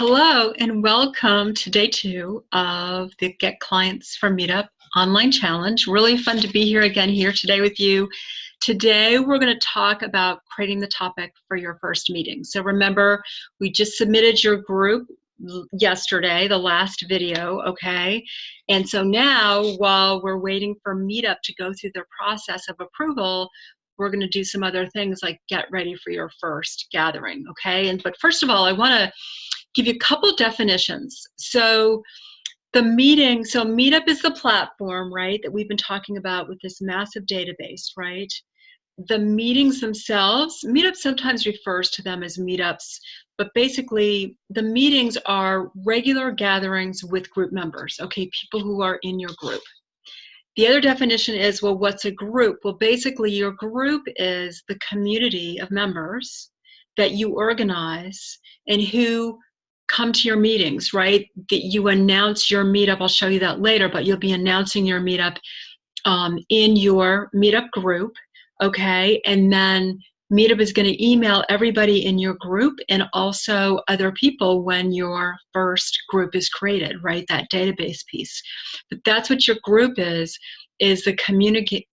Hello and welcome to day 2 of the Get Clients from Meetup online challenge. Really fun to be here again here today with you. Today we're going to talk about creating the topic for your first meeting. So remember, we just submitted your group yesterday, the last video, okay? And so now while we're waiting for Meetup to go through the process of approval, we're going to do some other things like get ready for your first gathering, okay? But first of all, I want to give you a couple definitions. So Meetup is the platform, right, that we've been talking about with this massive database, right? The meetings themselves, Meetup sometimes refers to them as meetups, but basically the meetings are regular gatherings with group members, okay, people who are in your group. The other definition is, well, what's a group? Well, basically your group is the community of members that you organize and who come to your meetings, right? That you announce your meetup. I'll show you that later, but you'll be announcing your meetup in your meetup group, okay? And then Meetup is going to email everybody in your group and also other people when your first group is created, right? That database piece. But that's what your group is the community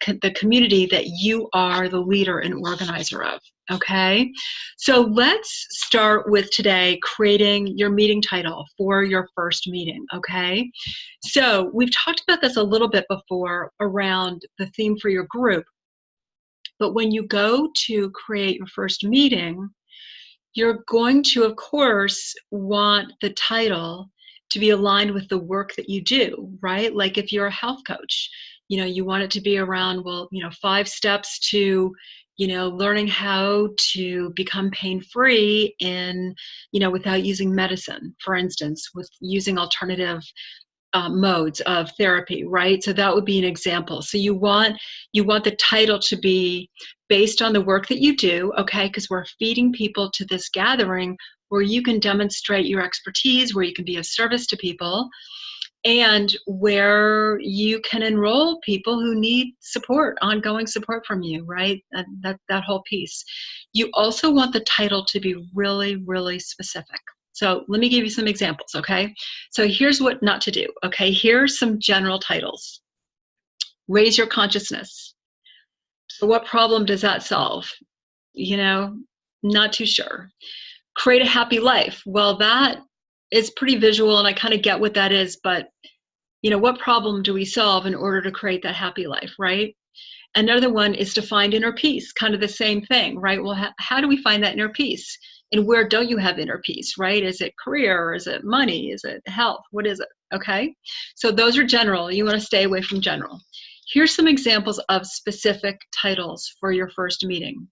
that you are the leader and organizer of, okay? So let's start with today creating your meeting title for your first meeting, okay? So we've talked about this a little bit before around the theme for your group. But when you go to create your first meeting, you're going to, of course, want the title to be aligned with the work that you do, right? Like if you're a health coach, you want it to be around, 5 steps to, learning how to become pain-free without using medicine, for instance, with using alternative modes of therapy, right? So that would be an example. So you want the title to be based on the work that you do, okay? Because we're feeding people to this gathering where you can demonstrate your expertise, where you can be of service to people, and where you can enroll people who need support, ongoing support from you, right? That whole piece. You also want the title to be really, really specific. So let me give you some examples, okay? So here's what not to do, okay? Here's some general titles. Raise your consciousness. So what problem does that solve? Not too sure. Create a happy life. Well, that is pretty visual and I kind of get what that is, but what problem do we solve in order to create that happy life, right? Another one is to find inner peace, kind of the same thing, right? Well, how do we find that inner peace? And where don't you have inner peace, right? Is it career? Is it money? Is it health? What is it? Okay. So those are general. You want to stay away from general. Here's some examples of specific titles for your first meeting.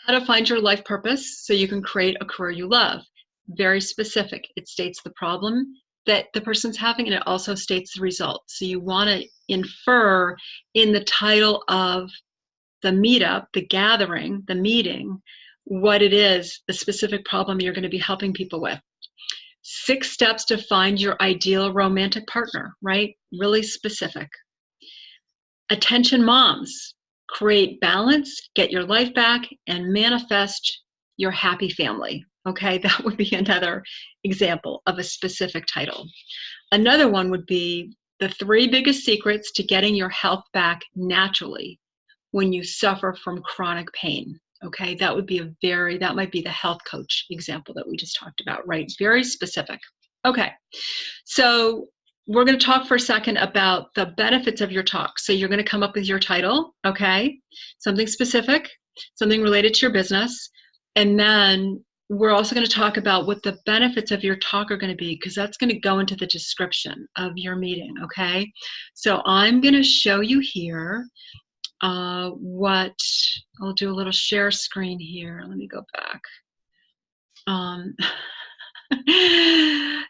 How to find your life purpose so you can create a career you love. Very specific. It states the problem that the person's having and it also states the result. So you want to infer in the title of the meetup, the gathering, the meeting, what it is, the specific problem you're going to be helping people with. 6 steps to find your ideal romantic partner, right? Really specific. Attention moms, create balance, get your life back, and manifest your happy family. Okay, that would be another example of a specific title. Another one would be the 3 biggest secrets to getting your health back naturally when you suffer from chronic pain. Okay, that might be the health coach example that we just talked about, right? Very specific. Okay, so we're going to talk for a second about the benefits of your talk. So you're going to come up with your title, okay? Something specific, something related to your business, and then we're also going to talk about what the benefits of your talk are going to be, because that's going to go into the description of your meeting, okay? So I'm going to show you here what I'll do a little share screen here. Let me go back.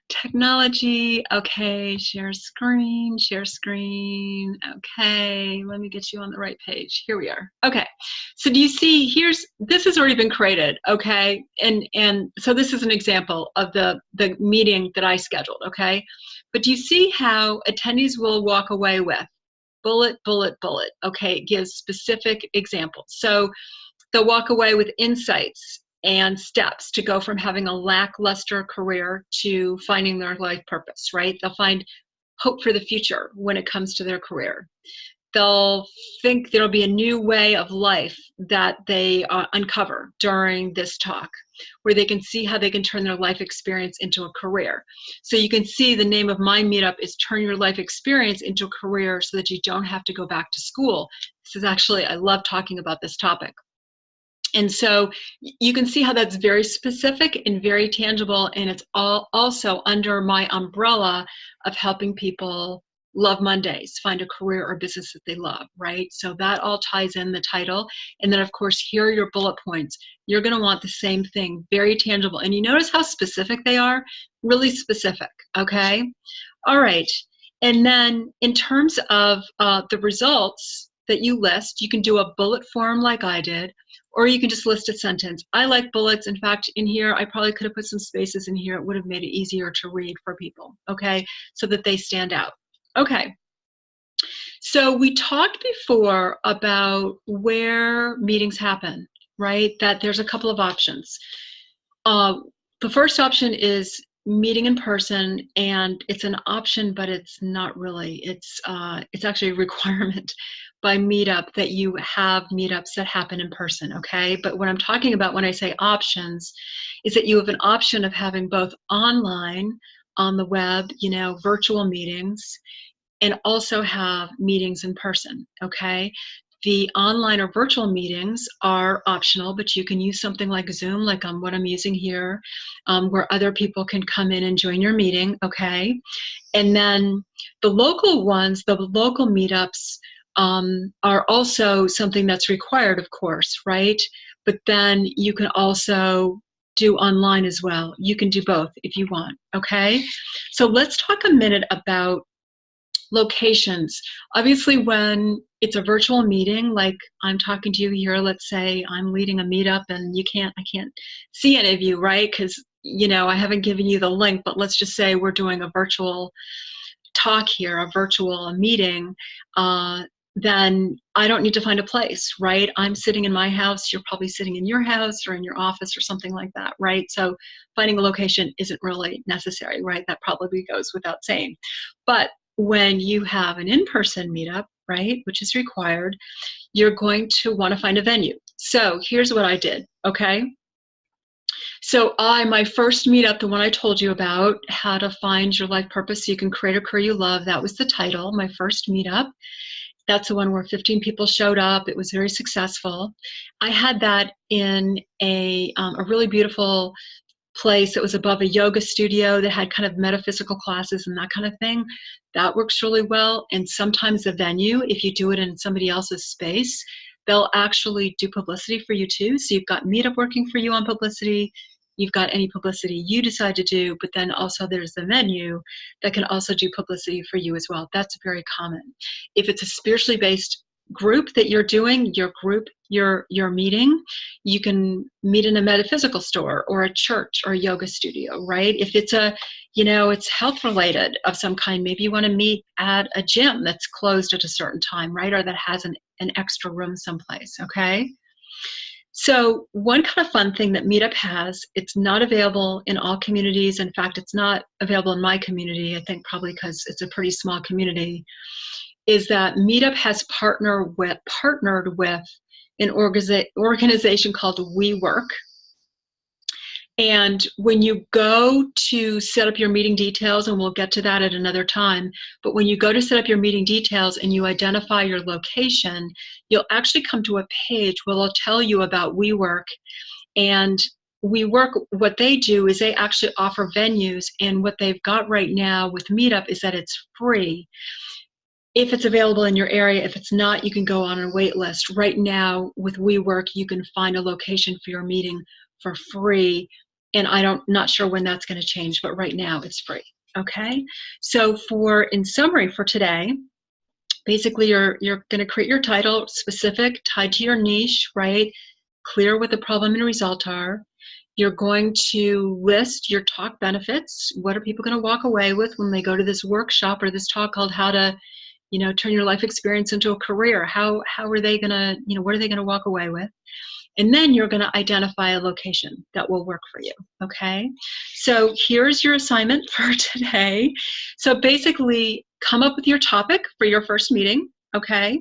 Technology, okay, share screen, okay, let me get you on the right page. Here we are. Okay, so do you see, this has already been created, okay, and so this is an example of the meeting that I scheduled, okay, but do you see how attendees will walk away with bullet, bullet, bullet, okay, it gives specific examples. So they'll walk away with insights and steps to go from having a lackluster career to finding their life purpose, right? They'll find hope for the future when it comes to their career. They'll think there'll be a new way of life that they uncover during this talk, where they can see how they can turn their life experience into a career. So you can see the name of my meetup is Turn Your Life Experience into a Career so that you don't have to go back to school. This is actually, I love talking about this topic. And so you can see how that's very specific and very tangible, and it's all also under my umbrella of helping people love Mondays, find a career or business that they love, right? So that all ties in the title. And then, of course, here are your bullet points. You're going to want the same thing, very tangible. And you notice how specific they are? Really specific, okay? All right. And then in terms of the results that you list, you can do a bullet form like I did, or you can just list a sentence. I like bullets. In fact, in here, I probably could have put some spaces in here. It would have made it easier to read for people, okay, so that they stand out. Okay, so we talked before about where meetings happen, right? That there's a couple of options. The first option is meeting in person, and it's an option, but it's not really. It's actually a requirement by Meetup that you have meetups that happen in person, okay? But what I'm talking about when I say options is that you have an option of having both online on the web, you know, virtual meetings, and also have meetings in person, okay? The online or virtual meetings are optional, but you can use something like Zoom, like what I'm using here, where other people can come in and join your meeting, okay? And then the local ones, the local meetups, are also something that's required, of course, right? But then you can also do online as well. You can do both if you want, okay? So let's talk a minute about locations. Obviously, when it's a virtual meeting, like I'm talking to you here, let's say I'm leading a meetup and I can't see any of you, right? Because, you know, I haven't given you the link, but let's just say we're doing a virtual talk here, a virtual meeting, then I don't need to find a place, right? I'm sitting in my house, you're probably sitting in your house or in your office or something like that, right? So finding a location isn't really necessary, right? That probably goes without saying. But when you have an in-person meetup, right, which is required, you're going to want to find a venue. So here's what I did, okay? So my first meetup, the one I told you about, how to find your life purpose so you can create a career you love, that was the title, my first meetup. That's the one where 15 people showed up. It was very successful. I had that in a really beautiful place that was above a yoga studio that had kind of metaphysical classes and that kind of thing. That works really well. And sometimes the venue, if you do it in somebody else's space, they'll actually do publicity for you too. So you've got Meetup working for you on publicity. You've got any publicity you decide to do, but then also there's the venue that can also do publicity for you as well. That's very common. If it's a spiritually based group that you're doing, your meeting, you can meet in a metaphysical store or a church or a yoga studio, right? If it's it's health related of some kind, maybe you want to meet at a gym that's closed at a certain time, right? Or that has an extra room someplace, okay? So one kind of fun thing that Meetup has, it's not available in all communities. In fact, it's not available in my community, I think probably because it's a pretty small community, is that Meetup has partnered with an organization called WeWork. And when you go to set up your meeting details, and we'll get to that at another time, but when you go to set up your meeting details and you identify your location, you'll actually come to a page where they'll tell you about WeWork. And WeWork, what they do is they actually offer venues, and what they've got right now with Meetup is that it's free. If it's available in your area, if it's not, you can go on a wait list. Right now with WeWork, you can find a location for your meeting for free. And not sure when that's going to change, but right now it's free. Okay. So in summary for today, basically you're going to create your title specific, tied to your niche, right? Clear what the problem and result are. You're going to list your talk benefits. What are people going to walk away with when they go to this workshop or this talk called How to, turn your life experience into a career? How are they going to, what are they going to walk away with? And then you're going to identify a location that will work for you, okay? So here's your assignment for today. So basically, come up with your topic for your first meeting, okay?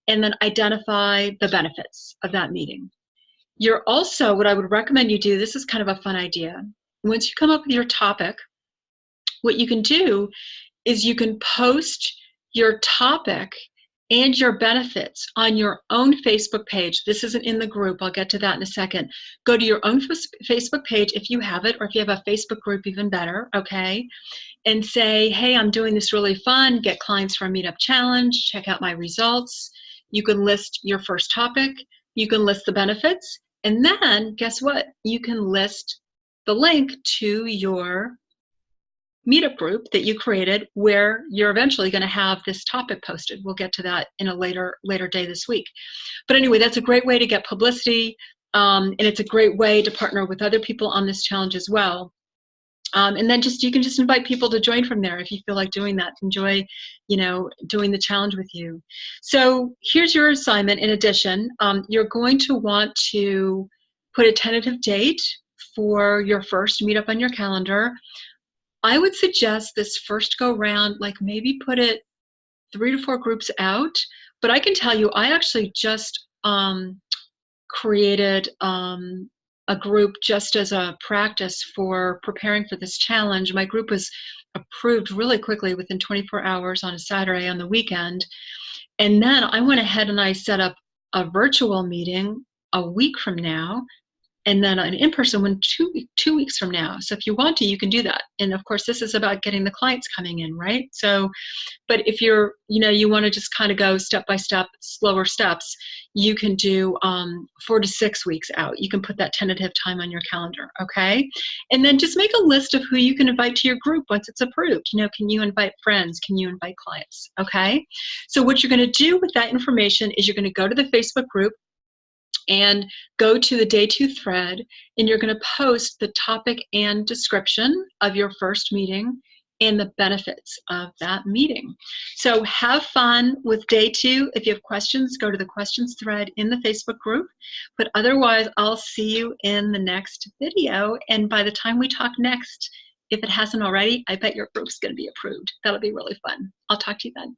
And then identify the benefits of that meeting. You're also, what I would recommend you do, this is kind of a fun idea. Once you come up with your topic, what you can do is you can post your topic and your benefits on your own Facebook page. This isn't in the group. I'll get to that in a second. Go to your own Facebook page if you have it, or if you have a Facebook group, even better, okay? And say, hey, I'm doing this really fun, get clients for a Meetup challenge, check out my results. You can list your first topic, you can list the benefits, and then guess what? You can list the link to your Meetup group that you created where you're eventually going to have this topic posted. We'll get to that in a later day this week. But anyway, that's a great way to get publicity, and it's a great way to partner with other people on this challenge as well. And then you can just invite people to join from there if you feel like doing that. Enjoy, doing the challenge with you. So here's your assignment. In addition, you're going to want to put a tentative date for your first meetup on your calendar. I would suggest this first go round, like maybe put it 3 to 4 groups out. But I can tell you, I actually just created a group just as a practice for preparing for this challenge. My group was approved really quickly within 24 hours on a Saturday on the weekend. And then I went ahead and I set up a virtual meeting a week from now, and then an in-person one 2 weeks from now. So if you want to, you can do that. And of course, this is about getting the clients coming in, right? So, but if you're, you want to just kind of go step by step, slower steps, you can do 4 to 6 weeks out. You can put that tentative time on your calendar, okay? And then just make a list of who you can invite to your group once it's approved. Can you invite friends? Can you invite clients, okay? So what you're going to do with that information is you're going to go to the Facebook group and go to the day 2 thread, and you're going to post the topic and description of your first meeting and the benefits of that meeting. So have fun with day 2. If you have questions, go to the questions thread in the Facebook group. But otherwise, I'll see you in the next video. And by the time we talk next, if it hasn't already, I bet your group's going to be approved. That'll be really fun. I'll talk to you then.